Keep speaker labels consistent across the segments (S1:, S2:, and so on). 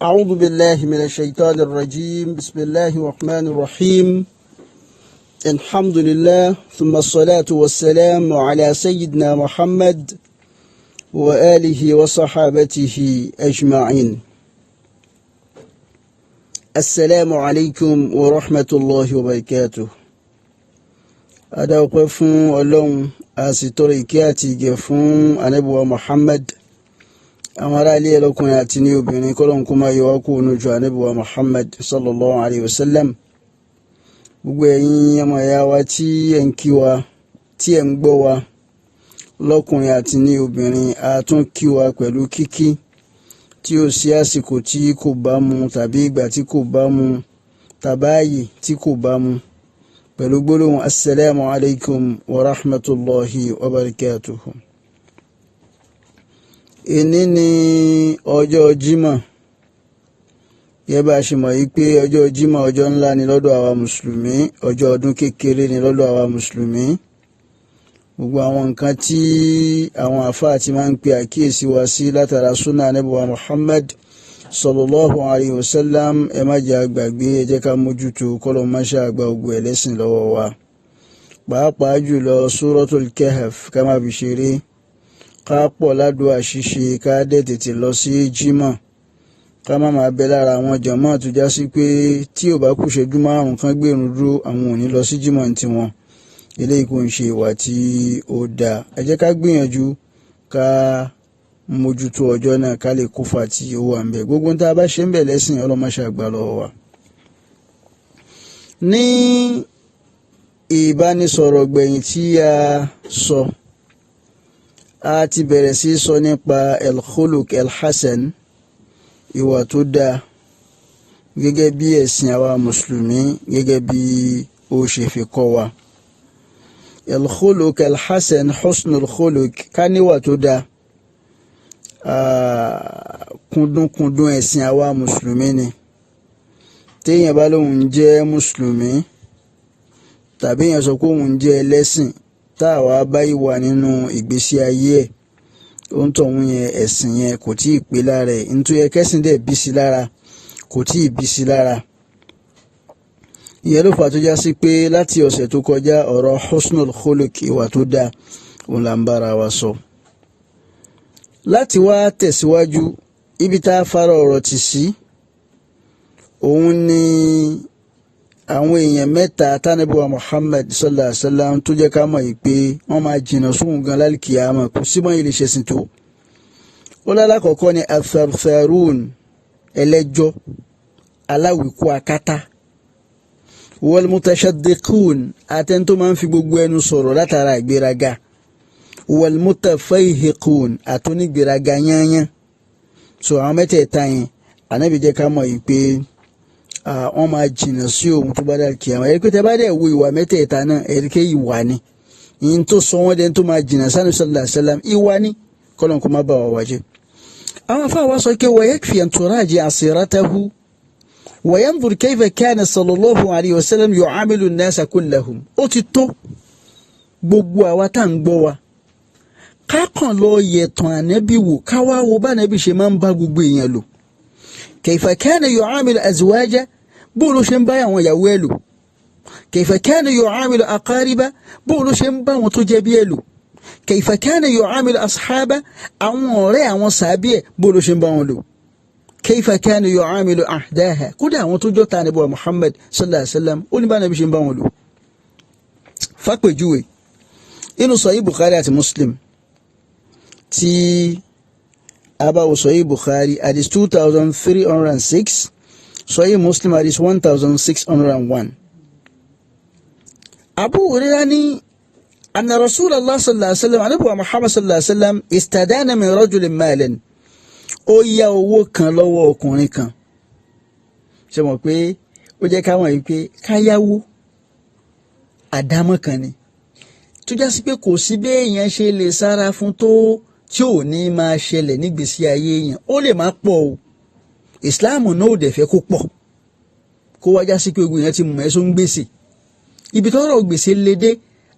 S1: أعوذ بالله من الشيطان الرجيم. بسم الله الرحمن الرحيم. الحمد لله ثم الصلاة والسلام على سيدنا محمد وآله وصحابته أجمعين. السلام عليكم ورحمة الله وبركاته. أدعوكم فون ولون أسيطوري كياتي جفون أنبوى محمد àwọn ará ilé ẹlọ́kùnrin àti ní obìnrin kọ́lọ́n kó máa yọ wá kúrò lójú ànábì wa Muhammad sallallahu alayhi wa sallam. Gbogbo ẹ̀yin ọmọ ìyá wa tí ẹ̀ ń kí wa tí ẹ̀ ń gbọ́ wa lọ́kùnrin àti ní obìnrin, a tún kí wa pẹ̀lú kíkí tí ó sí àsìkò tí kò bá mu tàbí ìgbà tí kò bá mu tàbáyé tí kò bá mu, pẹ̀lú gbólóhùn assalamu alaikum wa rahmatullahi wa barakatuhu. Èní ni ọjọ́ Jímọ̀. Gẹ́gẹ́ bá a ṣe mọ̀ yìí pé ọjọ́ Jímọ̀ ọjọ́ ńlá ni lọ́dọ̀ àwa mùsùlùmí, ọjọ́ ọdún kékeré ni lọ́dọ̀ àwa mùsùlùmí. Gbogbo àwọn nǹkan tí àwọn àfáà ti máa ń pe àkíyèsí wa sí látara súnà ànábì wa Muhammad sallallahu alayhi wa sallam, ẹ má jẹ́ àgbàgbé, ẹ jẹ́ ká mójútó, kọ́lọ̀ má ṣe àgbà ogun ẹlẹ́sìn lọ́wọ́ wa. Pàápàá jùlọ Suratul Kahf ká má fi ṣeré, ká pọ̀ ládùúà ṣíṣe, ká dẹ̀ tètè lọ sí Jímọ̀, ká má máa bẹ lára àwọn jàmáà tó já sí pé tí ò bá kù ṣẹ́jú márùn-ún kan gbèrún dúró àwọn ò ní lọ sí Jímọ̀ ní tiwọn. Eléyìí kò ń ṣe ìwà tí ó dáa. Ẹ jẹ́ ká gbìyànjú ká mójútó ọjọ́ náà ká lè kófà tí ó wà ń bẹ̀. Gbogbo tá a bá ṣe ń bẹ̀ lẹ́sìn ọlọ́mọṣẹ́ àgbà lọ́wọ́ wa. Ní ìbánisọ̀rọ̀ gbẹ̀yìn tí a sọ, a ti bẹ̀rẹ̀ sí sọ nípa el-khuluq el-hasan, ìwà tó dáa, gẹ́gẹ́ bí ẹ̀sìn àwa mùsùlùmí, gẹ́gẹ́ bí ó ṣe fi kọ́ wa. El-khuluq el-hasan, husnul khuluq, ká níwà tó dáa, kúndùnkúndùn ẹ̀sìn àwa mùsùlùmí ni. Téèyàn bá lóun jẹ́ mùsùlùmí tàbí èèyàn sọ pé òun jẹ́ ẹlẹ́sìn, táwa bá ìwà nínú ìgbésí ayé ẹ̀, ó ń tọ̀hún yẹn ẹ̀sìn yẹn kò tí ì pé lára ẹ̀. Nítorí ẹkẹ́sìn dẹ̀ bí sí lára kò tí ì bí sí lára. Ìyẹn ló fà tó já sí pé láti ọ̀sẹ̀ tó kọjá ọ̀rọ̀ husnul khuluq, ìwà tó dáa, òun là ń bára wa sọ. Láti wá tẹ̀síwájú, ibi tá a fara ọ̀rọ̀ tì sí òun ni àwọn èèyàn mẹ́ta tánàbí wa Muhammad sallallahu alaihi wasallam tó jẹ́ ká mọ̀ yìí pé wọ́n máa jìnnà sóhun gan lálkìyámà, kò sí mọ́ ilé ṣẹ̀sìn tó. Ó lálákọ̀ọ́kọ́ ni athartharun, ẹlẹ́jọ́, aláwìkú akátá, wal mutashaddiqun, àtẹni tó máa ń fi gbogbo ẹnu sọ̀rọ̀ látara ìgbéraga, wal mutafayhiqun, àtúnígbéraga yányán. So àwọn mẹ́tẹ̀ẹ̀ta yẹn ànábì jẹ́ ká mọ̀ yìí pé wọ́n máa jìnnà sí ohun tó bá dá kíyàmá. Ẹ̀rí pé tẹ́ bá dẹ̀ wo ìwà mẹ́tẹ̀ẹ̀ta náà, ẹ̀rí pé ìwà ni ìyìn tó sọ wọ́n dẹni tó máa jìnnà sánú sallallahu alaihi wasallam, ìwà ni, kọ́lọ́n kó má bà wá wájẹ́. Àwọn afá wa sọ pé wa yakfi an turaji'a siratahu wa yanzur kayfa kana sallallahu alaihi wasallam yu'amilu an-nasa kullahum. Ó ti tó gbogbo àwa tá à ń gbọ́ wa ká kàn lọ yẹ̀tàn ànábì wò, ká wá wo bá ànábì ṣe máa ń bá gbogbo èèyàn lò. Kayfa kana yu'amilu azwaja, bó ló ṣe ń bá àwọn ìyàwó ẹ̀ lò. Kayfa kana yu'amilu aqariba, bó ló ṣe ń bá wọn tó jẹ́ bí ẹ̀ lò. Kayfa kana yu'amilu ashaba, àwọn ọ̀rẹ́ àwọn sàábí ẹ̀, bó ló ṣe ń bá wọn lò. Kayfa kana yu'amilu ahdaha, kódà àwọn tó jọ́ta ànábì wa Muhammad sallallahu alaihi wasallam, ó ní bá ànábì ṣe ń bá wọn lò. Fàpèjúwe inú Sahih Bukhari àti Muslim, tí abawo Sahih Bukhari hadith 2306, Sahih Muslim hadith 1601. Abu Hurairah ní anna Rasulullah sallallahu alaihi wasallam, anabi wa Muhammad sallallahu alaihi wasallam, istadana min rajulin malan, ó yá owó kan lọ́wọ́ ọkùnrin kan. Ṣé mọ̀ pé ó jẹ́ ká mọ̀ yìí pé káyáwó àdámọ́ kan ni tó já sí pé kò sí bí èèyàn ṣe lè sára fún tó tí ò ní máa ṣẹlẹ̀ nígbésí ayé èèyàn. Ó lè má pọ̀ o, ìsìláàmù náà ò dẹ̀ fẹ́ kó pọ̀, kó wá já sí pé ogun yẹn ti mọ̀ ẹ́ só ń gbèsè. Ibi tọ́rọ̀ gbèsè lè dé,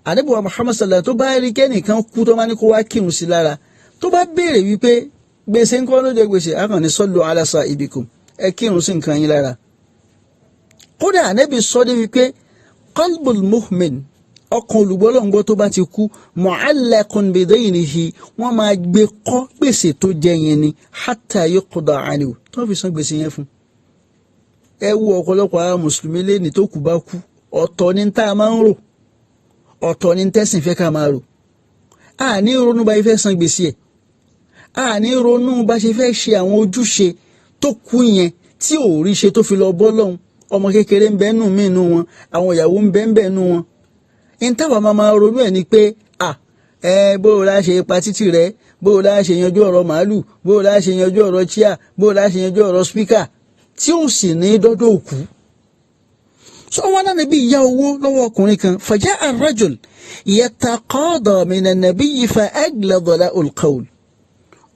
S1: ànábì wa Muhammad sallallahu tó bá rí kẹ́nìkan kú tó máa ní kó wá kírun sí lára, tó bá béèrè wípé gbèsè ńkọ́ ló jẹ gbèsè, akàn ní sallu ala sahibikum, ẹ kírun sí nǹkan yín lára. kódà ànábì sọ débi pé qalbul mu'min ọkàn olùgbọ́lọ́ngbọ́ tó bá ti kú mu'allaqun bidaynihi wọ́n máa gbé kọ́ gbèsè tó jẹ yẹn ni hatta yuqda anhu tó fi san gbèsè yẹn fún. ẹ wo ọ̀pọ̀lọpọ̀ àwọn mùsùlùmí lẹ́ni tó kù bá kú ọ̀tọ̀ ni tá a máa ń rò ọ̀tọ̀ ni tẹ́sìn fẹ́ ká máa rò. a ní ronú bá ifẹ́ san gbèsè ẹ̀ a ní ronú bá ṣe fẹ́ ṣe àwọn ojúṣe tó kú yẹn tí ò rí ṣe tó fi lọ bọ́ lọ́hùn. ọmọ kékeré ń bẹ nù mí nù wọn àwọn ìyàwó ń bẹ nù wọn. ìntàwà máa ronú ẹ̀ ni pé bó o láṣẹ pa títì rẹ bó o láṣẹ yanjú ọ̀rọ̀ màálù bó o láṣẹ yanjú ọ̀rọ̀ chíà bó o láṣẹ yanjú ọ̀rọ̀ spíkà tí ó sì ní dọ́dọ̀ òkú. sọ wọn náà níbi ìyá owó lọ́wọ́ ọkùnrin kan faja ar-rajul yataqada min an-nabiyyi fa aglada lahu al-qawl.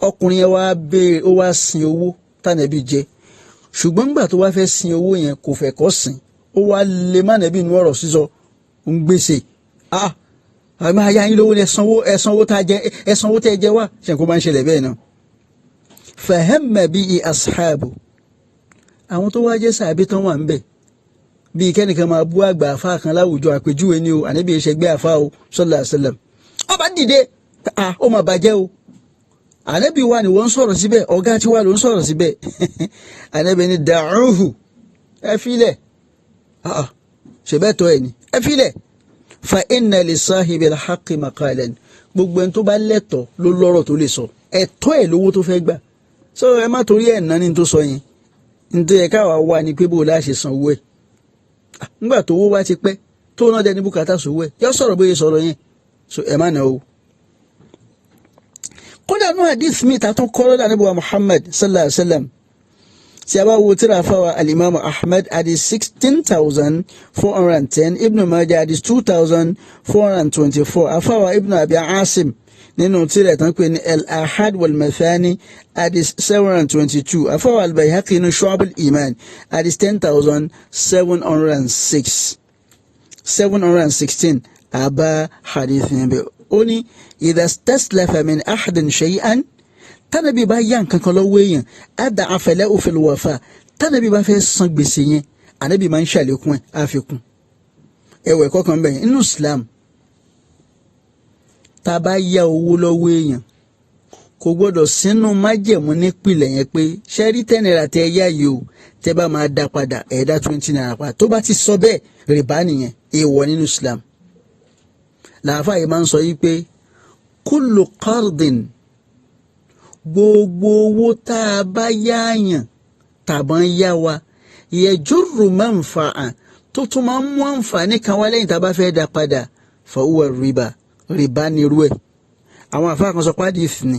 S1: ọkùnrin yẹn wá béèrè ó wá sin owó tánàbí jẹ ṣùgbọ́n nígbà tó wá fẹ́ sin owó yẹn kò fẹ́ kó sìn ó wá lè má nàbí inú ọ̀rọ̀ sísọ ń gbèsè àmì àyà yín lówó ẹ̀sánwó tá jẹ ẹ̀sánwó tẹ́ jẹ wá ṣe kó máa ń ṣẹlẹ̀ bẹ́ẹ̀ náà. fahamma bihi ashabu àwọn tó wá jẹ́ sàbí tán wà ń bẹ̀ bíi kẹ́nìkan máa bú àgbà àfa kan láwùjọ àpèjúwe ni o ànábì ìṣẹ́gbẹ́ àfa o sallallahu alaihi wasallam ọba dìde ó máa bàjẹ́ o ànábì wa ni wọ́n ń sọ̀rọ̀ síbẹ̀ ọ̀gá tí wà ló ń sọ̀rọ̀ síbẹ̀ ànábì ni da'uhu ẹ filẹ̀ ṣèbẹ́tọ̀ ẹ̀ ni ẹ filẹ̀ fa inna li sahibil haqqi maqalan gbogbo ẹni tó bá lẹ́tọ̀ ló lọ́rọ̀ tó lè sọ ẹ̀tọ́ ẹ̀ lówó tó fẹ́ gbà so ẹ má torí ẹ̀ náà ní tó sọ yẹn nítorí ẹ̀ káwa wà ní pé bó o láṣẹ san owó ẹ̀ nígbà tó owó wá ti pẹ́ tó náà dẹni bùkátà sówó ẹ̀ yọ sọ̀rọ̀ bóyá sọ̀rọ̀ yẹn so ẹ má náà o. kódà náà hadith mi ta tún kọ́ lọ́dà níbo wa Muhammad sallallahu alayhi wa sallam tí a bá wo tíra fáwa alimami Ahmad hadith 16,410 Ibn Majah hadith 2,424 afáwa Ibn Abi Asim nínú tíra tán pé ní al-ahad wal-mathani hadith 722 afáwa al-Bayhaqi nínú Shu'ab al-Iman hadith 716 àbá hadith yẹn bẹ́ẹ̀ ó ní idha istaslafa min ahadin shay'an tánàbí bá yá nǹkan kan lọ́wọ́ èèyàn ad'afa lahu fil wafa tánàbí bá fẹ́ san gbèsè yẹn ànábì máa ń ṣàlékún ẹ̀ àfikún ẹ̀wẹ̀ kọ́kàn bẹ́ẹ̀ inú Islam tá a bá yá owó lọ́wọ́ èèyàn kò gbọ́dọ̀ sínú májẹ̀mú nípìnlẹ̀ yẹn pé ṣẹ́rí 10 naira tẹ́ yá yìí o tẹ́ bá máa dá padà ẹ̀ẹ́dá 20 naira padà tó bá ti sọ bẹ́ẹ̀ rìbá nìyẹn èèwọ̀ nínú Islam làáfàá yìí máa ń sọ yìí pé kullu qardin gbogbo owó tá a bá yáàyàn tàbọn yá wa yajurru manfa'a tó tún máa ń mú àǹfààní kan wá lẹ́yìn tá a bá fẹ́ dá padà fa huwa rìbá nírú ẹ̀. àwọn àfáà kan sọ pádìsì ni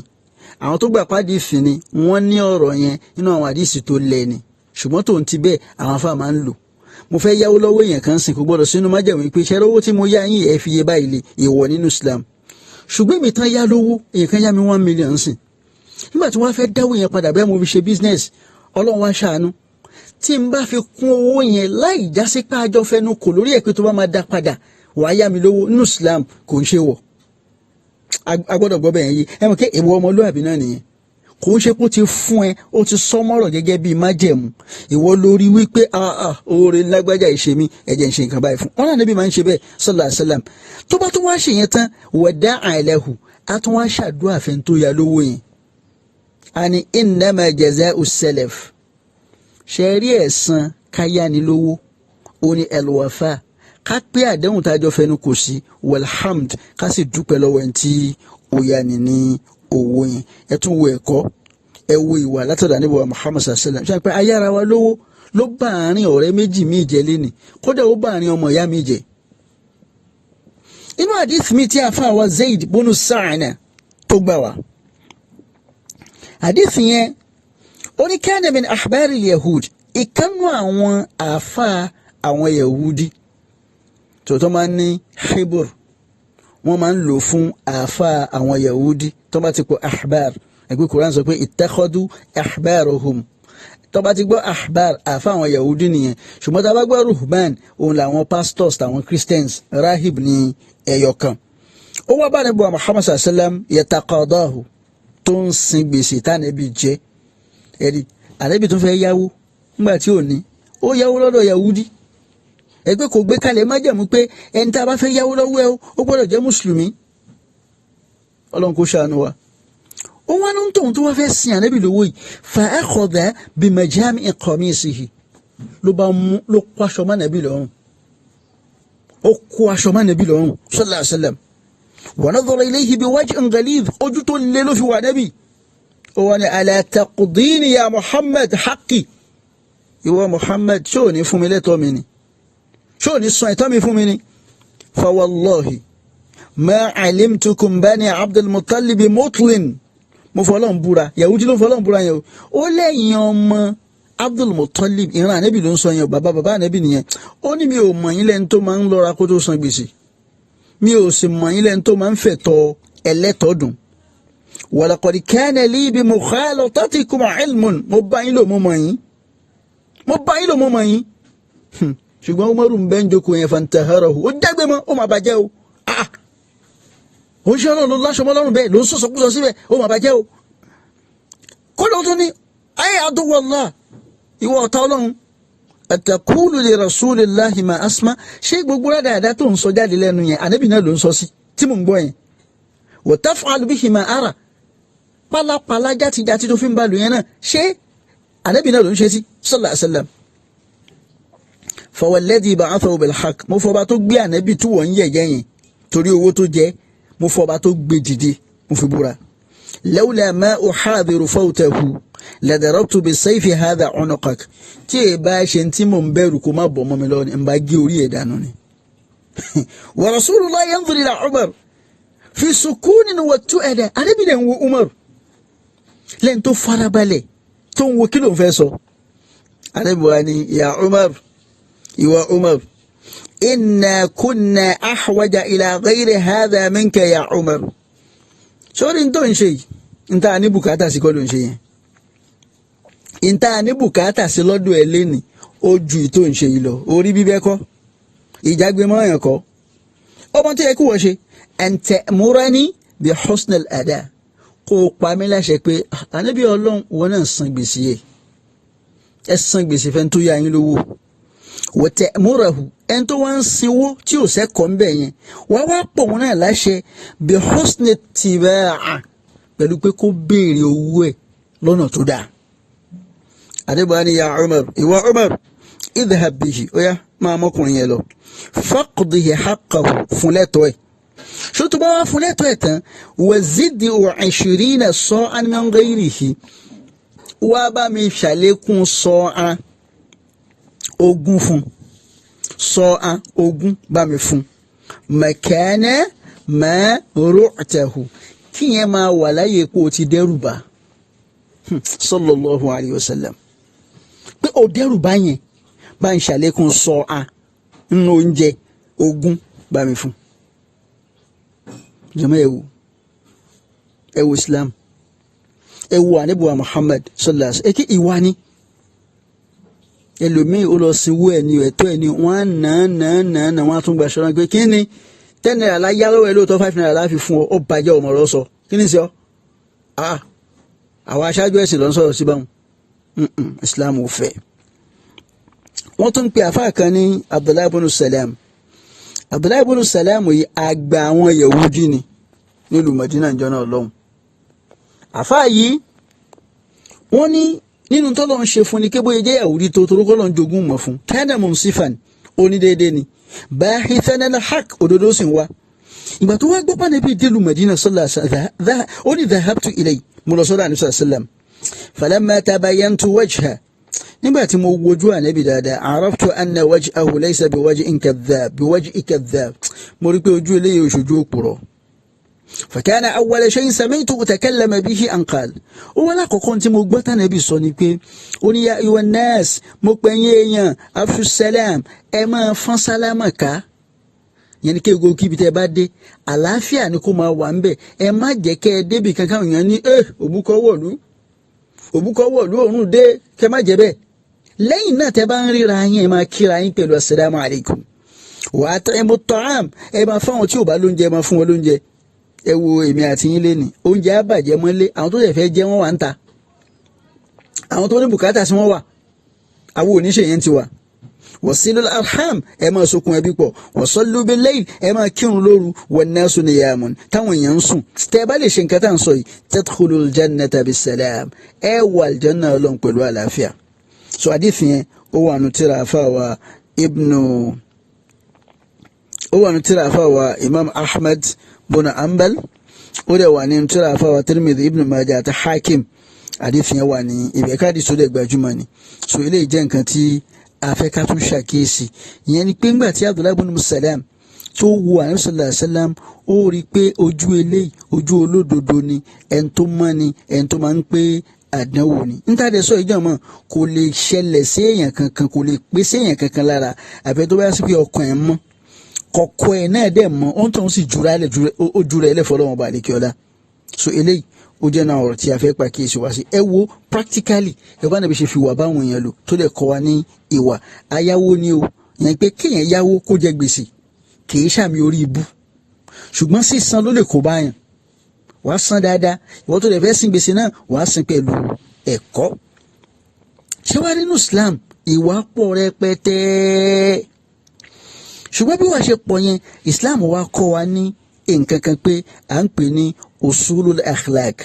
S1: àwọn tó gbà pádìsì ni wọ́n ní ọ̀rọ̀ yẹn nínú àwọn àdìsì tó lẹ̀ ni ṣùgbọ́n tó ń ti bẹ́ẹ̀ àwọn àfáà máa ń lò mo fẹ́ yáwó lọ́wọ́ èèyàn kan sìn kò gbọ́dọ̀ sínú májẹ̀mú pé ṣẹ́ lówó tí mo yá yín ẹ̀ fi yé báyìí lè èèwọ̀ nínú Islam ṣùgbọ́n èmi tán yá lówó èèyàn kan yá mi 1 million sìn nígbà tí wọ́n fẹ́ dáwó yẹn padà bẹ́ẹ̀ mo fi ṣe business Ọlọ́run wá ṣàánú tí n bá fi kún owó yẹn láì jásí pé àjọ fẹnu kò lórí ẹ̀ pé tó bá máa dá padà wàá yá mi lówó nínú Islam kò ń ṣe wọ̀ a gbọ́dọ̀ gbọ́ bẹ́ẹ̀ yìí ẹ mọ̀ kí èèwọ̀ ọmọlúwàbí náà nìyẹn kò ń ṣe kó ti fún ẹ ó ti sọmọ́rọ̀ gẹ́gẹ́ bíi májẹ̀mú ìwọ lórí wípé oore lágbájá ìṣe mi ẹ̀jẹ̀ ń ṣe nǹkan báyìí fún wọn náà níbi máa ń ṣe bẹ́ẹ̀ sallallahu alaihi wasallam tó bá tún wá ṣe yẹn tán wọ̀dá àìlẹ́hù á tún wá ṣàdúrà fẹ́ tó ya lówó yẹn a ní innama jaza'u salaf ṣe rí ẹ̀san káyánilówó ó ní al-wafa ká pé àdéhùn tájọ fẹnu kò sí walhamd ká sì dúpẹ́ lọ́wọ́ ẹni tí ó yá ni ní owó yẹn ẹ tún wo ẹ̀kọ́ ẹ wo ìwà látọ̀dọ̀ Ànábì wa Muhammad sallallahu alaihi wasallam ṣe pé ayára wa lówó ló bá àárín ọ̀rẹ́ méjì míì jẹ léni kódà ó bá àárín ọmọ ìyá mi jẹ. inú hadith mi tí a fà wá Zayd bunu Sa'na tó gbà wá hadith yẹn ó ní kana min ahbari al-yahud ìkànnù àwọn àáfà àwọn yahudi tó máa ń ní hibur wọ́n máa ń lò fún àáfà àwọn yahudi tó bá ti pọ̀ ahbar ẹgbẹ́ Quran sọ pé ittakhadu ahbarahum tó bá ti gbọ́ ahbar àáfà àwọn yahudi nìyẹn ṣùgbọ́n tá a bá gbọ́ ruhban òun làwọn pastors tàwọn christians rahib ní ẹyọ kan ó wá bá Ànábì Muhammad sallallahu alaihi wasallam yataqadahu tó ń sin gbèsè tánàbí jẹ ẹ̀rí Ànábì tó fẹ́ yáwó nígbà tí ò ní ó yáwó lọ́dọ̀ Yahudi ẹgbẹ́ kò gbé kalẹ̀ májẹ̀mú pé ẹni tá a bá fẹ́ yáwó lọ́wọ́ ẹ ó gbọ́dọ̀ jẹ́ mùsùlùmí. Ọlọ́run kò ṣàánú wa. ó wá ní tóun tó wá fẹ́ sin ànábì lówó yìí fa akhadha bi majami'i qamisihi ló bá mú ló kó aṣọ mọ́ ànábì lọ́rùn ó kó aṣọ mọ́ ànábì lọ́rùn sallallahu alaihi wasallam wa nadhara ilayhi bi wajhin ghalidh ojú tó lé ló fi wà ànábì. ó wá ní ala taqdini ya Muhammad haqqi ìwọ Muhammad ṣé ò ní fún mi lẹ́tọ́ mi ni ṣé ò ní san ẹ̀tọ́ mi fún mi ni. fa wallahi ma alimtukum bani Abdul Muttalib mutlin mo fọlọ́n búra Yahudi ló fọlọ́n búra yẹn o ó lẹ́yìn ọmọ Abdul Muttalib ìran ànábì ló ń sọ yẹn bàbá ànábì nìyẹn ó ní mi ò mọ̀ yín lẹ́ni tó máa ń lọ́ra kó tó san gbèsè mi ò sì mọ̀ yín lẹ́ni tó máa ń fẹ̀tọ́ ẹlẹ́tọ̀ọ́dún walaqad kana li bi mukhalatatikum ilmun mo bá yín lò mo mọ̀ yín ṣùgbọ́n Umaru ń bẹ́ ń jókòó yẹn fantaharahu ó jágbe mọ́ ó máa bàjẹ́ o ó ń ṣe ọlọ́run ló láṣọ mọ́ lọ́rùn bẹ́ẹ̀ ló ń sọ̀sọ̀kúsọ síbẹ̀ ó máa bàjẹ́ o. kó ló tún ní ayé aduwallah ìwọ ọ̀tá ọlọ́run ataqulu li rasulillahi ma asma ṣé gbogbo dáadáa tó ń sọ jáde lẹ́nu yẹn ànábì náà ló ń sọ sí tí mò ń gbọ́ yẹn wa taf'alu bihi ma ara pálapàla játijàti tó fi ń balù yẹn náà ṣé ànábì náà ló ń ṣe sí sallallahu alaihi wasallam. fawalladhi ba'athahu bilhaq mo fọba tó gbé ànábì tí wọ́n ń yẹ̀yẹ́ yẹn torí owó tó jẹ́ mo fọba tó gbé dìde mo fi búra lawla ma uhadhiru fawtahu ladarabtu bisayfi hadha unuqak tí ẹ bá ṣe tí mò ń bẹ̀rù kó má bọ̀ mọ́ mi lọ́wọ́ ni n bá gé orí ẹ̀ dànù ni. wa rasulullah yanzuru ila Umar fi sukunin wa tu'ada ànábì náà ń wo Umar lẹ́yìn tó farabalẹ̀ tó ń wo kí ló ń fẹ́ sọ. ànábì wa ni ya Umar ìwà Umar inna kunna ahwaja ila ghayri hadha minka ya Umar sórí tó ń ṣe yìí níta ní bùkátà sí kọ́ ló ń ṣe yẹn níta ní bùkátà sí lọ́dọ̀ ẹ̀ lẹ́nì ó ju tó ń ṣe yìí lọ orí bíbẹ́ kọ́ ìjágbe mọ́yàn kọ́ ọmọ tó yẹ kí wọ́n ṣe an ta'murani bi husnil ada kó o pa mí láṣẹ pé ànábì Ọlọ́run wọn náà san gbèsè yẹ ẹ san gbèsè fẹ́ tó yá yín lówó wa ta'murahu ẹni tó wá ń sinwó tí ò sẹ́kọ̀ọ́ ń bẹ̀ yẹn wá wá pọ̀ wọn náà láṣẹ bi husni tibaa pẹ̀lú pé kó béèrè owó ẹ̀ lọ́nà tó dáa. àdébọ̀ ni ya Umar ìwọ Umar idhhab bihi ó yá máa mọ́kùnrin yẹn lọ faqdihi haqqahu fún lẹ́tọ̀ọ́ ẹ̀ ṣó tó bá wá fún lẹ́tọ̀ọ́ ẹ̀ tán wa zidhu 20 sa'an min ghayrihi wá bá mi ṣàlékún sa'an ogún fún sa'an ogún bá mi fún makana ma ru'tahu kí yẹn máa wà láyé pé o ti dẹ́rù bá sallallahu alayhi wa sallam pé o dẹ́rù bá yẹn bá ń ṣàlékún sa'an nínú oúnjẹ ogún bá mi fún. jẹ́mọ́ ẹ wo Islam ẹ wo ànábì wa Muhammad sallallahu alayhi wa sallam kí ìwà ni ẹlòmíì ó lọ sinwó ẹ ní ẹ̀tọ́ ẹ ní wọn nàá wọn á tún gba ṣọlá pé kí ni 10 naira la yá lọ́wọ́ ẹ lóòótọ́ 5 naira la fi fún ọ bàjẹ́ ọmọ rẹ sọ kí ni sọ àwọn aṣáájú ẹ̀sìn ló ń sọ̀rọ̀ sí báwọn Islam ò fẹ́. wọ́n tún pe àfáà kan ní Abdullahi ibn Salam yìí àgbà àwọn Yahudi ni nílùú Madina ìjọ náà lọ́hùn. àfáà yìí wọ́n ní nínú tọ́lọ́ ń ṣe fún ni kébóyè jẹ́ Yahudi tó torúkọ́ lọ́n jogún mọ̀ fún kana munsifan onídéédé ni bahithan al-haq òdodo sì ń wá. ìgbà tó wá gbọ́ pàdé bíi délùú Madina sallallahu alaihi wasallam ó ní dhahabtu ilay mo lọ sọ́dọ̀ àníṣe sallallahu alaihi wasallam falamma tabayyantu wajha nígbà tí mo wojú ànábì dáadáa araftu anna wajhahu laysa biwajhin kadhab mo rí pé ojú eléyìí oṣojú òpùrọ̀. فكان أول شيء سمعته تكلم به أن قال ولا كنت مقبتا نبي صنيبي وني يا أيها الناس مقبنيا أفشوا السلام أما فسلامك يعني كي يقول كي بتبادي àlàáfíà ni kó máa wà ńbẹ̀ ẹ má jẹ́ kẹ́ ẹ débi kankan yẹn ní òbúkọ́ wọ̀lú òrùn dé kẹ́ má jẹ́ bẹ́ẹ̀ lẹ́yìn náà tẹ́ bá ń ríra yín ẹ máa kíra yín pẹ̀lú assalamu alaikum wa at'imu at-ta'am ẹ máa fáwọn tí ò bá lóúnjẹ ẹ máa fún wọn lóúnjẹ. ẹ wo èmi àti yín léni oúnjẹ àbàjẹ́ mọ́lé àwọn tó fẹ́ jẹ wọ́n wà ń ta àwọn tó ní bùkátà sí wọ́n wà àwọn oníṣẹ́ yẹn ti wà. wasilul arham ẹ máa sokùn ẹbí pọ̀, wasallu bil layl ẹ máa kírun lóru, wan nasu niyamun táwọn èèyàn ń sùn. tẹ́ ẹ bá lè ṣe nǹkan tá à ń sọ yìí tadkhulul jannata bisalam ẹ wà aljanna Ọlọ́run pẹ̀lú àlàáfíà. so àdìsí yẹn ó wà nù tíra àfàwà Imam Ahmad bùnà Ambal, ó dẹ̀ wà ní tíra àfàwà Tirmidhi, Ibn Majah àti Hakim. àdìsí yẹn wà ní ibẹ̀ káàdì sódẹ̀ gbajúmọ̀ ni. so eléyìí jẹ́ nǹkan tí afẹ́ ká tún ṣàkíyèsí. ìyẹn ni pé ńgbà tí Abdullahi ibn Salam tó wo Ànábì sallallahu alaihi wasallam ó rí i pé ojú eléyìí ojú olódodo ni, ẹni tó mọ́ ni, ẹni tó máa ń pé àdánwò ni. níta dẹ̀ sọ ìjọ mọ́ kò lè ṣẹlẹ̀ sí èèyàn kankan, kò lè pé sí èèyàn kankan lára àbẹ tó bá sí pé ọkàn ẹ̀ mọ́, kọ̀kọ́ ẹ̀ náà dẹ̀ mọ́, ó ń tàn sì jura ẹ̀ lẹ́fọ̀ọ́ lọ́wọ́ bá àdékè ọlá. so eléyìí ó jẹ́ náà ọ̀rọ̀ tí a fẹ́ pàkíyèsí wá sí. ẹ wo practically ẹ̀kọ́ Ànábì ṣe fi wà báwọn èèyàn lò tó lè kọ́ wa ní ìwà. ayáwó ni o, yẹn pé kéèyàn yáwó kó jẹ gbèsè kì í ṣàmì orí ibú, ṣùgbọ́n sísan ló lè kó báyàn. wàá san dáadáa, ìwọ tó lè fẹ́ sin gbèsè náà wàá sin pẹ̀lú ẹ̀kọ́. ṣé wàá nínú Islam ìwà pọ̀ rẹpẹtẹ, ṣùgbọ́n bí wàá ṣe pọ̀ yẹn Islam wa kọ́ wa ní nǹkan kan pé à ń pè ní usulul akhlaq,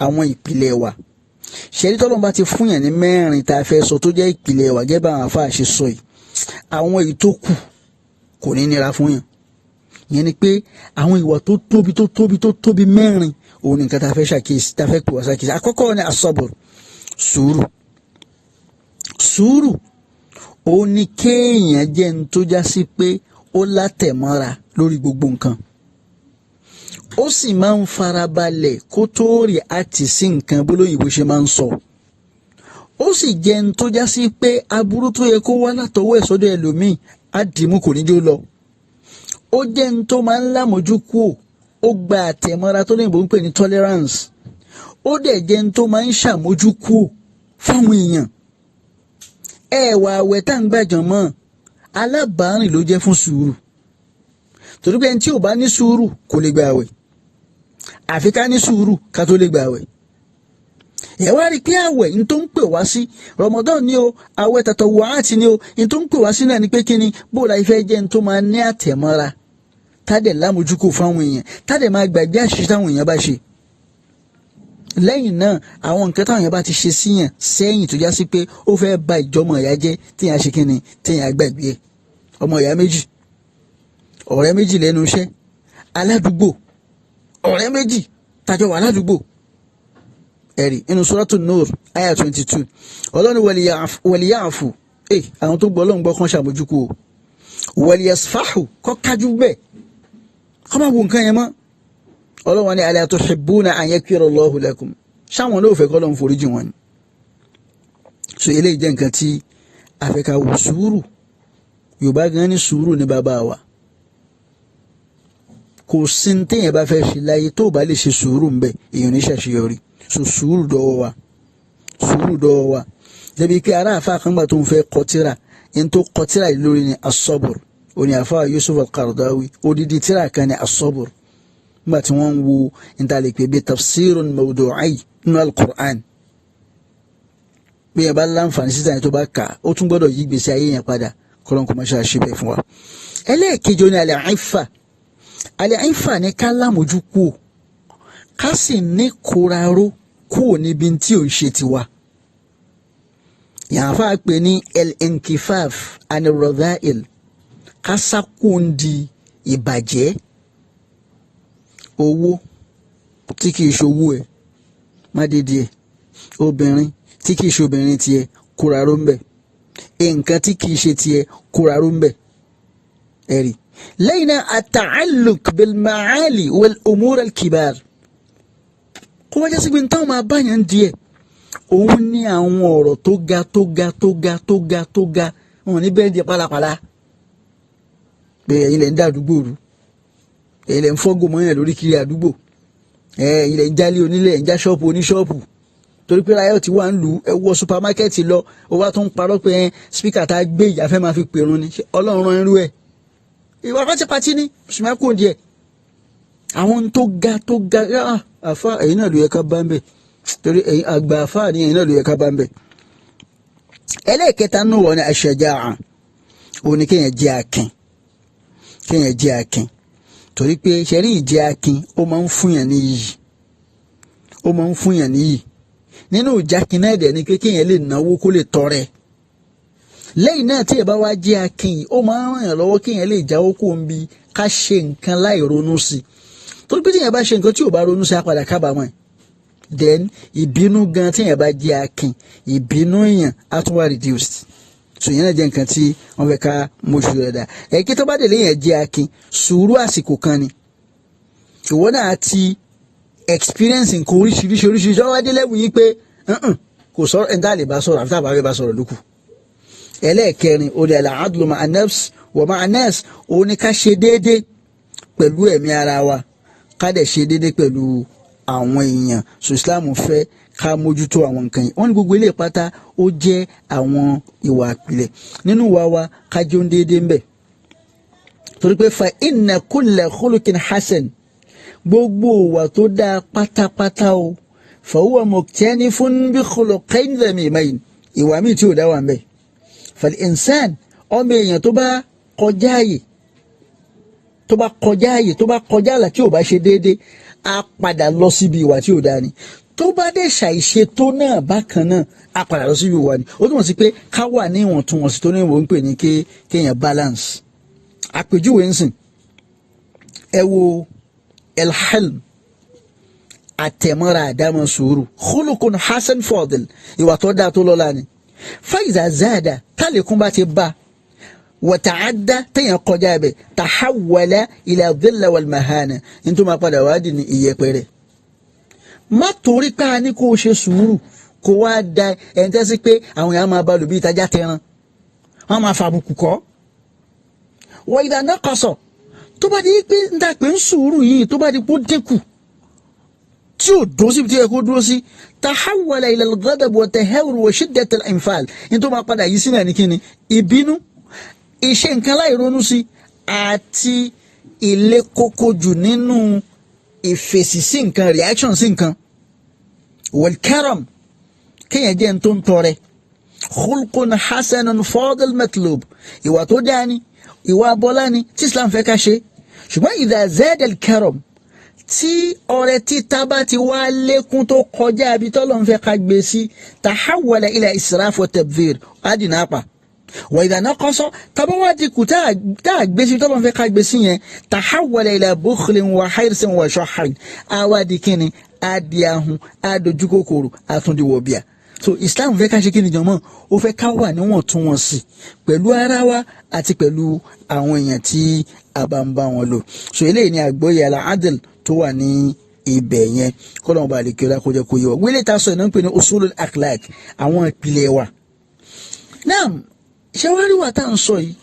S1: àwọn ìpìlẹ̀ wa. ṣẹ́rí tọ́lọ́run bá ti fún yàn ní mẹ́rin tá a fẹ́ sọ tó jẹ́ ìpìlẹ̀ wa gẹ́gẹ́ bá àwọn afáà ṣe sọ yìí, àwọn èyí tó kù kò ní nira fún yàn. ìyẹn ni pé àwọn ìwà tó tóbi mẹ́rin òun nìkan tá a fẹ́ ṣàkíyèsí, tá a fẹ́ pè wá ṣàkíyèsí. àkọ́kọ́ ni asọ́bùr, sùúrù òun ni kéèyàn jẹ́ ní tó já sí pé ó látẹ̀mọ́ra lórí gbogbo nǹkan, ó sì máa ń farabalẹ̀ kó tó rí àti sí nǹkan bólóyìnbó ṣe máa ń sọ. ó sì jẹ́ ní tó já sí pé aburú tó yẹ kó wá látọwọ́ ẹ̀ sọ́dọ̀ ẹlòmíì á dìímú kò ní jó lọ. ó jẹ́ ní tó máa ń lámójú kúò, ó gba àtẹ̀mọ́ra tó lóyìnbó ń pè ní tolerance. ó dẹ̀ jẹ́ ní tó máa ń ṣàmójú kúò fáwọn èèyàn. ẹ̀wà àwẹ̀ tá à ń gbàjàn mọ́ alábàárìn ló jẹ́ fún sùúrù, torí pé ẹni tí ò bá ní sùúrù kò lè gba àwẹ̀, àfi ká ní sùúrù ká tó lè gba àwẹ̀. ẹ wá rí i pé àwẹ̀ ní tó ń pè wá sí Ramadan ni o, àwẹ̀ tatawu'at ni o, ní tó ń pè wá sí náà ni pé kí ni bó la ìfẹ́ jẹ́ ní tó máa ní àtẹ̀mọ́ra, tádẹ̀ lámójúkò fáwọn èèyàn, tádẹ̀ máa gbàgbé àṣìṣe táwọn èèyàn bá ṣe. lẹ́yìn náà àwọn nǹkan táwọn èèyàn bá ti ṣe síyàn sẹ́yìn tó já sí pé ó fẹ́ ba ìjọmọ̀ ìyá jẹ́ téèyàn ṣe kí ni téèyàn gbàgbé ẹ̀. ọmọ ìyá méjì, ọ̀rẹ́ méjì lẹ́nu iṣẹ́, aládùúgbò, ọ̀rẹ́ méjì tàjọ wà aládùúgbò. ẹ̀rí inú Suratu Nur aya 22 ọlọ́ni wàlíyàáfù àwọn tó gbọ́ ọlọ́run gbọ́ kan ṣàmójúkú o, wàlíyàsfáhù kọ́ kájú bẹ́ẹ̀ kọ́ máa wo nǹkan yẹn mọ́. ọlọ́wọ́n ní ala tuhibbuna an yaghfira Allahu lakum, ṣáwọn ló fẹ́ kọ́ lọ́n foríjì wọn ni. so eléyìí jẹ́ nǹkan tí afẹ́ka wò. sùúrù, Yorùbá gan ní sùúrù ní bàbá wa. kò sí ní téèyàn bá fẹ́ ṣe láyé tó bá lè ṣe sùúrù ń bẹ èèyàn ní ṣàṣeyọrí. so sùúrù dọ́wọ́ wa débi pé ará àfa kan gbà tó ń fẹ́ kọtíra, yẹn tó kọtíra yìí lórí ni asọ́bùr, òní àfa Yusuf al-Qaradawi odidi tíra kan ní asọ́bùr. nígbà tí wọ́n ń wo ìdálẹ́pẹ̀ bíi tafsirun mawdu'i nínú al-Qur'an, bí yẹn bá láǹfààní síta yẹn tó bá kà ó tún gbọ́dọ̀ yí gbèsè ayé yẹn padà, kọ́lọ́n kò má ṣe àṣìbẹ̀ fún wa. ẹlẹ́ẹ̀kejì ní al-'iffa ní ká lámójú kúò, ká sì ní kóraró kúò níbi tí ò ń ṣe tiwa. yàrá pè ní al-inkifaf an-radha'il, ká sákòndì ìbàjẹ́. owó tí kìí ṣowó ẹ̀ má dédé ẹ̀, obìnrin tí kìí ṣe obìnrin tiẹ̀ kóraró ń bẹ̀, nǹkan tí kìí ṣe tiẹ̀ kóraró ń bẹ̀. ẹ̀rí lẹ́yìn náà at-ta'alluq bil-ma'ali wal-umur al-kibar, kó wájá sí pé ní táwọn máa báyàn díẹ̀ òun ní àwọn ọ̀rọ̀ tó ga wọn ní bẹ́ẹ̀ di pálapàla. bẹ́ẹ̀ ẹ̀yin lẹ̀ ń dá àdúgbò rú, ẹ̀yin lẹ̀ ń fọ́gò mọ́yàn lórí kiri àdúgbò, ẹ̀yin lẹ̀ ń jálé onílẹ̀, ẹ̀ ń já ṣọ́ọ̀pù oníṣọ́ọ̀pù, torí pé ráyọ̀ tí wà ń lù ẹ wọ supamákẹ́ẹ̀tì lọ ó wá tó ń parọ́ pé spíkà tá a gbé ìyá fẹ́ máa fi pèrún ni. Ọlọ́run rán irú ẹ̀ ìwà pátipátí ní ṣùgbọ́n kò díẹ̀. àwọn tó ga àfa ẹ̀yin náà ló yẹ ká bá ń bẹ̀, torí ẹ̀yin àgbà àfa ni ẹ̀yin náà ló yẹ ká bá ń bẹ̀. ẹlẹ́ẹ̀kẹta nù wọ́n ní ash-shaja'a òun ni kéèyàn jẹ́ akin, kéèyàn jẹ́ akin torí pé ṣẹ́rí ìjẹ́ akin ó máa ń fúnyàn níyì, ó máa ń fúnyàn níyì. Nínú ìjákin náà dẹ̀ ni pé kéèyàn lè náwó kó lè tọrẹ. Lẹ́yìn náà tí ẹ bá wá jẹ́ akin yìí ó máa ń ràn yàn lọ́wọ́ kéèyàn lè jáwọ́ kó ń bi ká ṣe nǹkan láì ronú sí, torí pé téèyàn bá ṣe nǹkan tí ò bá ronú sí á padà kábàámọ̀. Then ìbínú gan téèyàn bá jẹ́ akin, ìbínú èèyàn á tún wá reduced. So ìyẹn náà jẹ́ nǹkan tí wọ́n fẹ́ ká mójú rẹ̀ dá. Ẹ̀kí tó bá dé léèyàn jẹ́ akin, sùúrù àsìkò kan ni. Ìwọ náà ti experience nǹkan oríṣiríṣi ọwọ́ adé lẹ́wù yìí pé kò sọ̀rọ̀ ẹ̀ńtà lè bá sọ̀rọ̀ àfi tá a bá fẹ́ bá sọ̀rọ̀ lókù. Ẹlẹ́ẹ̀kẹrin ó lè al-adlu ma'a an-nafs wa ma'a an-nas, òun ni ká ṣe déédéé pẹ̀lú ẹ̀mí ara wa, ká dẹ̀ ṣe déédéé pẹ̀lú àwọn èèyàn. So Islam fẹ́ ká mójútó àwọn nǹkan yìí. Wọ́n ní gbogbo ilé pátá ó jẹ́ àwọn ìwà àpilẹ̀. Nínú wa ká jẹ́ ohun déédéé ń bẹ̀, torí pé fa inna kulla khuluqin hasan, gbogbo ìwà tó dáa pátápátá o, fa huwa muktanifun bi khuluqayn dhamimayn, ìwà míì tí ò dá wà ń bẹ̀. Fal-insan, ọmọ èèyàn tó bá kọjá àyè, tó bá kọjá àlà tí ò bá ṣe déédéé, á padà lọ síbi ìwà tí ò dáa ni. Tó bá dé ṣàìṣe tó náà bákan náà, á padà lọ síbi ìwà ni. Ó túmọ̀ sí pé ká wà ní ìwọ̀ntúnwọ̀nsì tó ní ìwọ̀n ń pè ní kéèyàn balance. Àpèjúwe ń sìn, ẹ wo al-hilm, àtẹ̀mọ́ra àdámọ́ sùúrù, khuluqun hasan fadil, ìwà tó dáa tó lọ́lá ni. Fa-iza zada, tálẹ̀kùn bá ti bá wa ta'adda, téèyàn kọjá bẹ̀, tahawwala ila dhilla wal mahana, ní tó máa padà wá di ní ìyẹpẹrẹ. Má torí pé a ní kó o ṣe sùúrù kó wá da ẹni tẹ́ sí pé àwọn èèyàn máa bá lò bí ìtajà tẹran, wọ́n máa fa àbùkù kọ́. Wa idha naqasa, tó bá di pé ń dà pé ń sùúrù yìí tó bá di pé ó dínkù tí ò dúró síbi tí ẹ kó dúró sí, tahawwala ila al-ghadab wa tahawur wa shiddat al-infal, ní tó máa padà yìí sínú ẹni kíni ìbínú, ìṣe nǹkan láì ronú sí, àti ilé kókó jù nínú ìfèsì sí nǹkan, reaction sí nǹkan. Wal karam, kéèyàn jẹ́ ń tó ń tọrẹ. Khulqun hasanun fadil matlub, ìwà tó dáa ni, ìwà abọ́lá ni tí Islam fẹ́ ká ṣe. Ṣùgbọ́n idha zada al-karam, tí ọrẹ títa bá ti wá lékún tó kọjá ibi tọ́lọ́ ń fẹ́ ká gbé sí, tahawwala ila israf wa tabdhir, adìnnà apà. Wa idha naqasa, tàbá wá dikù tá a gbé sí tọ́lọ́ ń fẹ́ ká gbé sí yẹn, tahawwala ila bukhlin wa hirsin wa shuhhin, àwa di kíni, adi ahun, adojú kòkòrò, àtúndì wọ̀bìà. So Islam fẹ́ ká ṣe kí ni jọmọ́, ó fẹ́ ká wà níwọ̀ntúnwọ̀nsì pẹ̀lú ara wa àti pẹ̀lú àwọn èèyàn tí a bá ń bá wọn lò. So eléyìí ni àgbọ́yé al-adl tó wà ní ibẹ̀ yẹn, kọ́lọ́mù bá lè kí ọlá kó jẹ́ kó yé wa. Wílé ta sọ ìnáwó pé ní usulul akhlaq, àwọn ìpìlẹ̀ wa. Naam, ṣé wàá rí wa tá à ń sọ yìí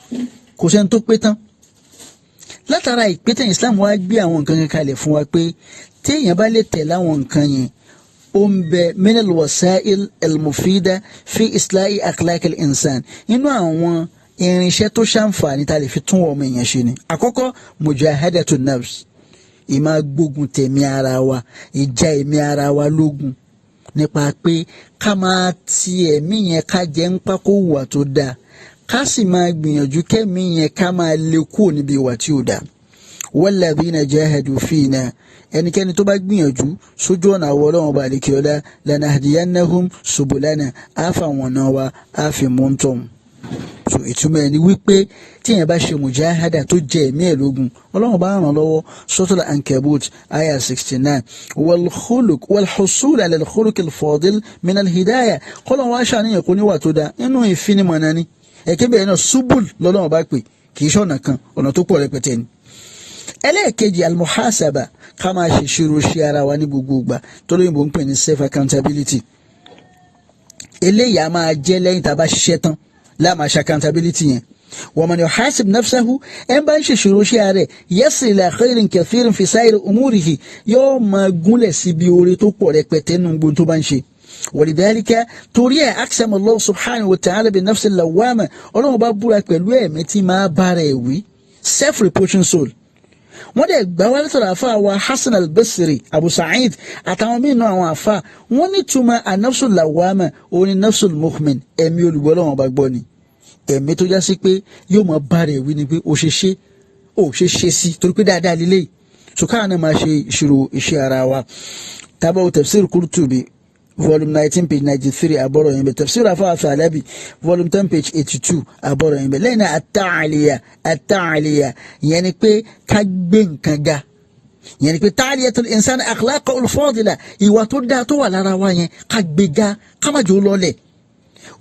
S1: kò sẹ́ni tó pé tán. Látara ìpẹ́tẹ̀ Islam wá gbé àwọn nǹkan kan kalẹ̀ fún wa pé téèyàn bá lè tẹ̀lé àwọn nǹkan yẹn, ó ń bẹ min al-wasa'il al-mufida fi islahi akhlaq al-insan, inú àwọn irinṣẹ́ tó ṣàǹfààní tá a lè fi tún ọmọ èèyàn ṣe ni. Àkọ́kọ́, mujahadatu nafs, ìmá gbógun tẹ̀mí ara wa, ìjà ẹ̀mí ara wa lógun, nípa pé ká máa ti ẹ̀mí yẹn ká jẹ́ ń pa kó wà tó dáa, ká sì máa gbìyànjú kẹ́mí yẹn ká máa lé kúrò níbi ìwà tí ò dáa. Walladhina jahadu fina, ẹnikẹ́ni tó bá gbìyànjú sójú ọ̀nà àwọ̀ Ọlọ́run bá àlekè ọlá, lanahdiyannahum subulana, àáfà wọn náà wa àfi mọ́ntọ́m. So ìtumọ̀ ẹni wípé tíyẹn bá ṣe mujahada tó jẹ ẹ̀mí ẹ̀ lógun, Ọlọ́run bá ràn lọ́wọ́. Suratul Ankabut aya 69. Wal husul ala al-khuluq al-fadil min al-hidayah, kọ́lọ́run wá ṣàníyàn kó níwà tó dáa inú ìfinimọ̀nà ni. Ẹ̀kẹ́ bẹ́ẹ̀ náà subul lọ́lọ́run bá pè, kì í ṣọ̀nà kan, ọ̀nà tó pọ̀ rẹpẹtẹ ni. Ẹlẹ́ẹ̀kejì, al-muhasaba, ká máa ṣe ṣírò ṣe ara wa ní gbogbo ìgbà, tó lóyìnbó ń pè ní self accountability. Eléyìí a máa jẹ́ lẹ́yìn tá a bá ṣiṣẹ́ tán láàmà ṣe accountability yẹn. Wa man yuhasib nafsahu, ẹ̀ ń bá ń ṣe ṣírò ṣe ara rẹ̀, yasil ila khairin kathirin fi sa'iri umurihi, yóò máa gúnlẹ̀ síbi oore tó pọ̀ rẹpẹtẹ nínú gbogbo tó bá ń ṣe. Walidhalika, torí ẹ̀ aqsama Allah subhanahu wa ta'ala bin nafsi lawwama, Ọlọ́run bá búra pẹ̀lú ẹ̀mí tí máa bá rẹ̀ wí, self-reproaching soul. wọ́n dẹ̀ gbà wá látọ̀rọ̀ àfa wa Hasan al-Basri Abu Sa'id àtàwọn míì náà àwọn àfa wọ́n ní túmọ̀ an-nafsul lawwama òun ni nafsul mu'min ẹ̀mí olùgbọ́ lọ́wọ́ bá gbọ́ ni ẹ̀mí tó já sí pé yóò máa bá rẹ̀ wí ni pé ó ṣe ṣe sí torí pé dáadáa lélẹ́yìí sùkáà náà máa ṣe ìṣirò iṣẹ́ ara wa tábà tafsir Qurtubi volume 19 page 93 àbọ̀rọ̀ yẹn bẹ̀ tafsir afa Thalabi volume 10 page 82 àbọ̀rọ̀ yẹn bẹ̀ lẹ́yìn náà at-ta'aliya yẹn ni pé ká gbé nǹkan ga yẹn ni pé ta'aliyatul insan akhlaqul fadila ìwà tó dáa tó wà lára wa yẹn ká gbé ga ká má jò lọ́lẹ̀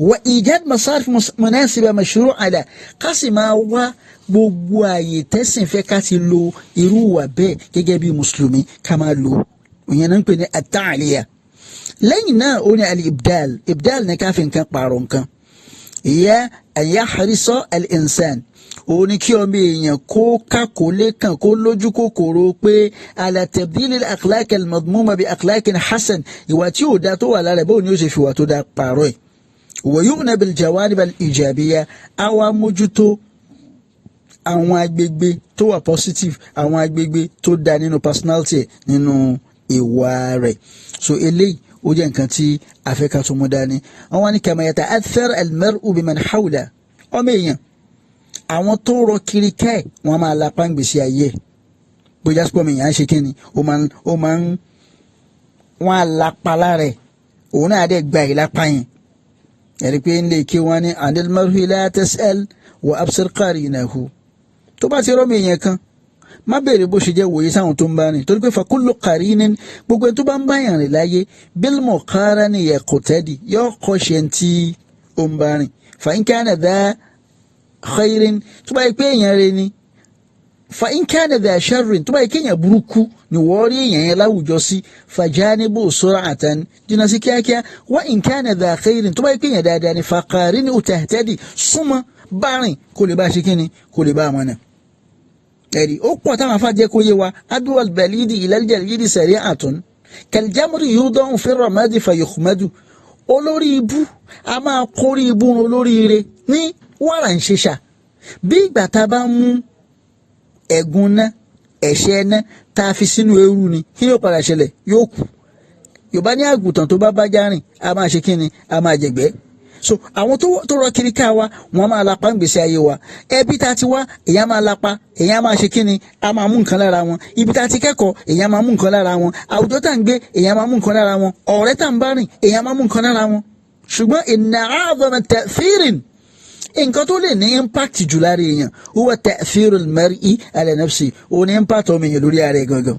S1: wa ijad masarif munasiba mashru'a la ká sì máa wá gbogbo ààyè tẹ́sìn fẹ́ ká ti lo irú wà bẹ́ẹ̀ gẹ́gẹ́ bí mùsùlùmí ká máa lo ìyẹn náà ń pè ní at-ta'aliya lẹ́yìn náà ó ní al-ibdal ní ká fi nǹkan pààrọ̀ nǹkan ìyá an yahrisa al-insan ó ní kí ọmọ èèyàn kó kákòólé kan kó lójú kòkòrò pé ala tabdil al-akhlaq al-madmuma bi akhlaqin hasan ìwà tí ò dá tó wà lára bóun ni ó ṣe fi wà tó dá pààrọ̀ ẹ̀ wa yu'na bil jawanib al-ijabiyya àwa mójútó àwọn agbègbè tó wà positive àwọn agbègbè tó dá nínú personality nínú ìwà rẹ̀ so eléyìí ó jẹ́ nǹkan tí afẹ́ká tó mú dání àwọn ní kama yata'athar al-mar'u biman hawla ọmọ èèyàn àwọn tó rọ kiri kẹ́ wọn máa lapa ń gbèsè ayé bójá sí pọ́mọ èèyàn ṣe kí ni ó máa ń wọ́n á lapa lára ẹ̀ òun náà dẹ̀ gba ìlapa yẹn ẹ̀rí pé ń lè kí wọ́n ní anil mar'i la tas'al wa absir qarinahu tó bá ti rọ́mọ èèyàn kan má bèrè bó ṣe jẹ́ wòye sáwọn tó ń bá rìn torí pé fa kullu qarinin gbogbo ẹni tó bá ń bá yàn rìn láyé bil muqarani yaqtadi yóò kọ́ ṣe tí ó ń bá rìn fa in kana dha khairin tó bá yẹ pé èèyàn rẹ ni fa in kana dha sharrin tó bá yẹ pé èèyàn burúkú ni wọ́n rí èèyàn yẹn láwùjọ sí fa janibu sur'atan jìnnà sí kíákíá wa in kana dha khairin tó bá yẹ pé èèyàn dáadáa ni fa qarini tahtadi súnmọ́ bá rìn kó lè bá ṣe kíni kó lè bá àmọ́ náà ẹ̀rí ó pọ̀ táwọn afáàjẹ́ kó yé wa adúwal balidi ìlàlìjẹ́ yìí sẹ̀rí àtún kẹlìjámúrì yóò dán fi ramadi fayọkùmẹ́dù olórí ibú a máa kórí ibú olórí ire ní wàrà ń ṣeṣà bí ìgbà tá a bá mú ẹ̀gún ná ẹ̀ṣẹ̀ ná tá a fi sínú eérú ni kí yóò padà ṣẹlẹ̀ yóò kú yorùbá ní àgùntàn tó bá bá járìn a máa ṣe kí ni a máa jẹ̀gbẹ́ so àwọn tó rọ kiri ká wa wọn máa lapa ń gbèsè ayé wa ẹbí tá a ti wá èèyàn máa lapa èèyàn máa ṣe kíni a máa mú nǹkan lára wọn ibi tá a ti kẹ́kọ̀ọ́ èèyàn máa mú nǹkan lára wọn àwùjọ tá à ń gbé èèyàn máa mú nǹkan lára wọn ọ̀rẹ́ tá à ń bá rìn èèyàn máa mú nǹkan lára wọn ṣùgbọ́n inna a'zama ta'thirin nǹkan tó lè ní impact jù lára èèyàn huwa ta'thirul mar'i ala nafsi òun ní impact ọmọ èèyàn lórí ara ẹ̀ gangan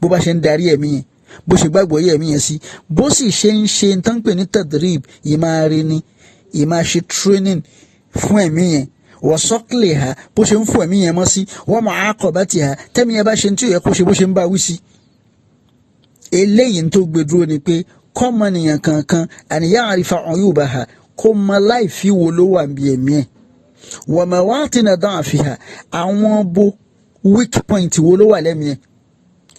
S1: bó bá ṣe ń darí ẹ̀mí yẹn bó ṣe gbàgbọ́ yẹ̀ mí yẹn sí bó sì ṣe ń ṣe tán pè ní tadrib yìí máa rí ni yìí máa ṣe training fún ẹ̀mí yẹn wọ́n sọ́kìlì ha bó ṣe ń fún ẹ̀mí yẹn mọ́ sí wọ́n máa kọ̀ bá ti ha tẹ́mi yẹn bá ṣe ń tí ò yẹ kó ṣe bó ṣe ń bá wí sí. eléyìí tó gbé dúró ni pé kọ́mọnìyàn kankan àníyàn àrífà ọ̀yọ́ bá ha kó mọ láìfi wo ló wà bí ẹ̀mí ẹ̀ wọ́n máa wá tí na dán àfihàn àwọn bo weak point wo ló wà lẹ́mí ẹ̀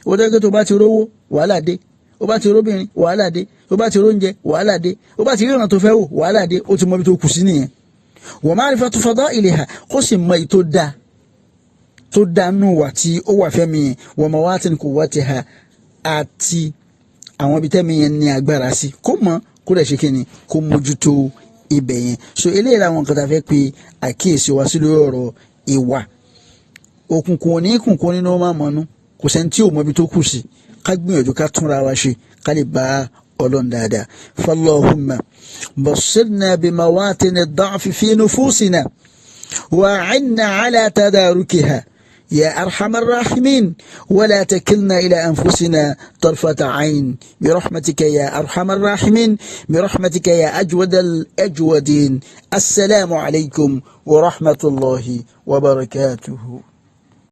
S1: ó dẹ́gbẹ́ tó bá ti rówó wàhálà dé ó bá ti róbìnrin wàhálà dé ó bá ti róúnjẹ wàhálà dé ó bá ti ríran tó fẹ́ wò wàhálà dé ó ti mọ ibi tó kù sí nìyẹn wa ma'rifatu fadailiha kó sì mọ èyí tó dáa nù wà tí ó wà fẹ́mi yẹn wa mawatin quwwatiha àti àwọn ibi tẹ́mi yẹn ní agbára sí kó mọ kó dẹ̀ ṣe kí ni kó mójútó ibẹ̀ yẹn so eléyìí làwọn nǹkan tá a fẹ́ pe àkíyèsí wa sí lórí ọ̀rọ̀ ìwà òkùnkùn òní kùnkùn nínú ọmọ àmọ́nú kò sẹ́ni tí ò mọ ibi tó kù sí ká gbìyànjú ká túnra wa ṣe ká lè bá ọlọ́run dáadáa fallahumma bassirna bimawatin ad-da'fi fi nufusina wa'inna ala tadarukiha ya arhamar rahimin wala takilna ila anfusina tarfata 'ayn birahmatika ya arhamar rahimin birahmatika ya ajwadal ajwadin assalamu alaykum wa rahmatullahi wa barakatuhu.